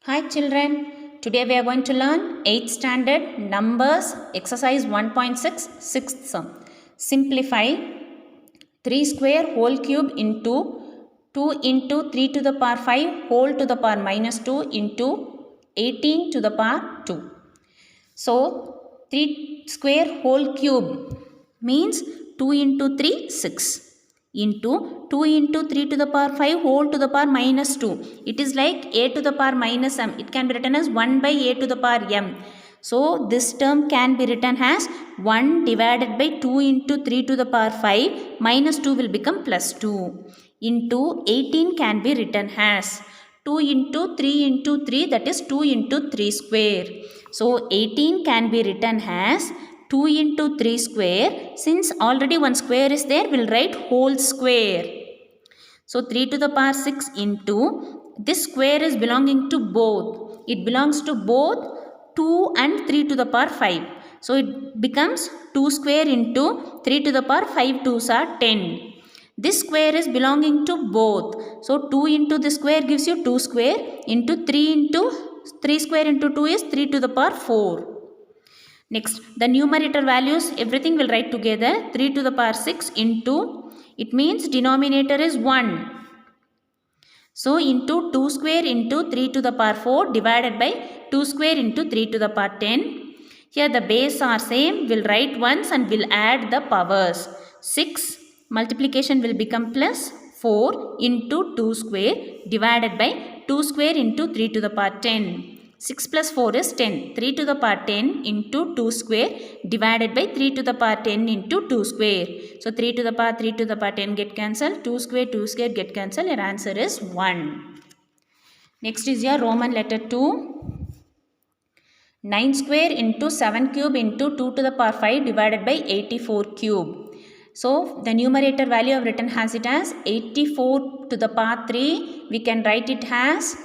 Hi children, today we are going to learn 8th standard numbers exercise 1.6 6th sum. Simplify 3 square whole cube into 2 into 3 to the power 5 whole to the power minus 2 into 18 to the power 2. So 3 square whole cube means 2 into 3 6 into 2 into 3 to the power 5 whole to the power minus 2. It is like a to the power minus m. It can be written as 1 by a to the power m. So this term can be written as 1 divided by 2 into 3 to the power 5 minus 2 will become plus 2 into 18 can be written as 2 into 3 into 3, that is 2 into 3 square. So 18 can be written as 2 into 3 square. Since already one square is there, we'll write whole square. So 3 to the power 6 into, this square is belonging to both. It belongs to both 2 and 3 to the power 5. So it becomes 2 square into 3 to the power 5 2s are 10. This square is belonging to both. So 2 into the square gives you 2 square into 3 square into 2 is 3 to the power 4. Next, the numerator values, everything will write together. 3 to the power 6 into, it means denominator is 1. So into 2 square into 3 to the power 4 divided by 2 square into 3 to the power 10. Here the base are same, we'll write once and we'll add the powers. 6 multiplication will become plus 4 into 2 square divided by 2 square into 3 to the power 10. 6 plus 4 is 10. 3 to the power 10 into 2 square divided by 3 to the power 10 into 2 square. So 3 to the power 3 to the power 10 get cancelled. 2 square get cancelled. Your answer is 1. Next is your Roman letter 2. 9 square into 7 cube into 2 to the power 5 divided by 84 cube. So the numerator value I have written has it as 84 to the power 3. We can write it as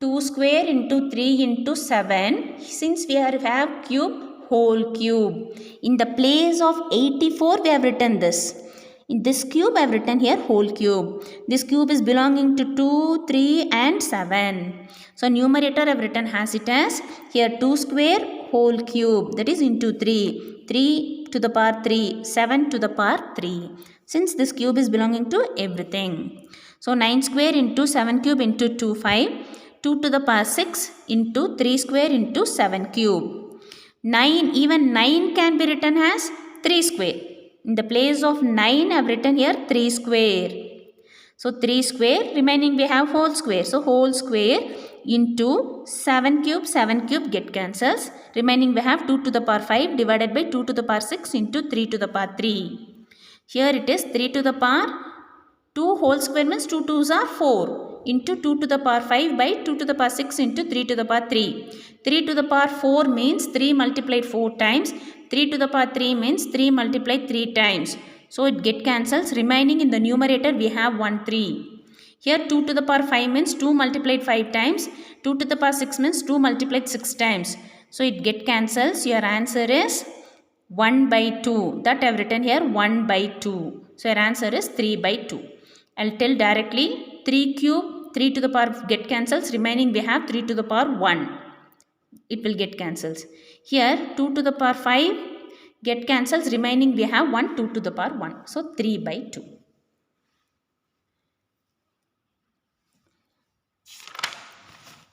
2 square into 3 into 7. Since we have cube, whole cube. In the place of 84 we have written this. In this cube I have written here whole cube. This cube is belonging to 2, 3 and 7. So numerator I have written has it as here 2 square whole cube, that is into 3. 3 to the power 3, 7 to the power 3. Since this cube is belonging to everything. So 9 square into 7 cube into 2, 5. 2 to the power 6 into 3 square into 7 cube. 9, even 9 can be written as 3 square. In the place of 9 I have written here 3 square. So 3 square, remaining we have whole square. So whole square into 7 cube get cancels. Remaining we have 2 to the power 5 divided by 2 to the power 6 into 3 to the power 3. Here it is 3 to the power 2 whole square means 2 2s are 4 into 2 to the power 5 by 2 to the power 6 into 3 to the power 3. 3 to the power 4 means 3 multiplied 4 times. 3 to the power 3 means 3 multiplied 3 times. So it get cancels. Remaining in the numerator we have 1 3. Here 2 to the power 5 means 2 multiplied 5 times. 2 to the power 6 means 2 multiplied 6 times. So it get cancels. Your answer is 1 by 2. That I have written here 1 by 2. So your answer is 3 by 2. I'll tell directly 3 cube 3 to the power get cancels, remaining we have 3 to the power 1. It will get cancels. Here 2 to the power 5 get cancels, remaining we have 1 2 to the power 1. So 3 by 2.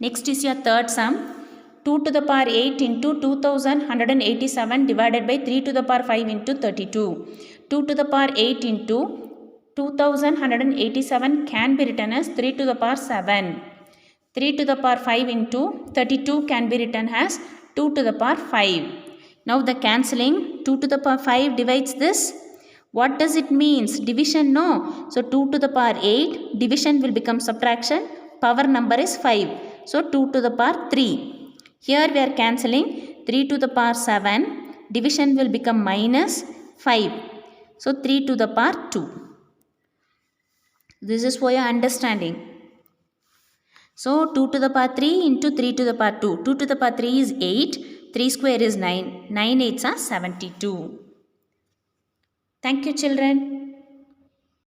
Next is your third sum. 2 to the power 8 into 2187 divided by 3 to the power 5 into 32. 2 to the power 8 into 2187 can be written as 3 to the power 7. 3 to the power 5 into 32 can be written as 2 to the power 5. Now the cancelling, 2 to the power 5 divides this. What does it means? Division, no. So 2 to the power 8, division will become subtraction. Power number is 5. So 2 to the power 3. Here we are cancelling 3 to the power 7. Division will become minus 5. So 3 to the power 2. This is for your understanding. So 2 to the power 3 into 3 to the power 2. 2 to the power 3 is 8. 3 square is 9. 9 8s are 72. Thank you children.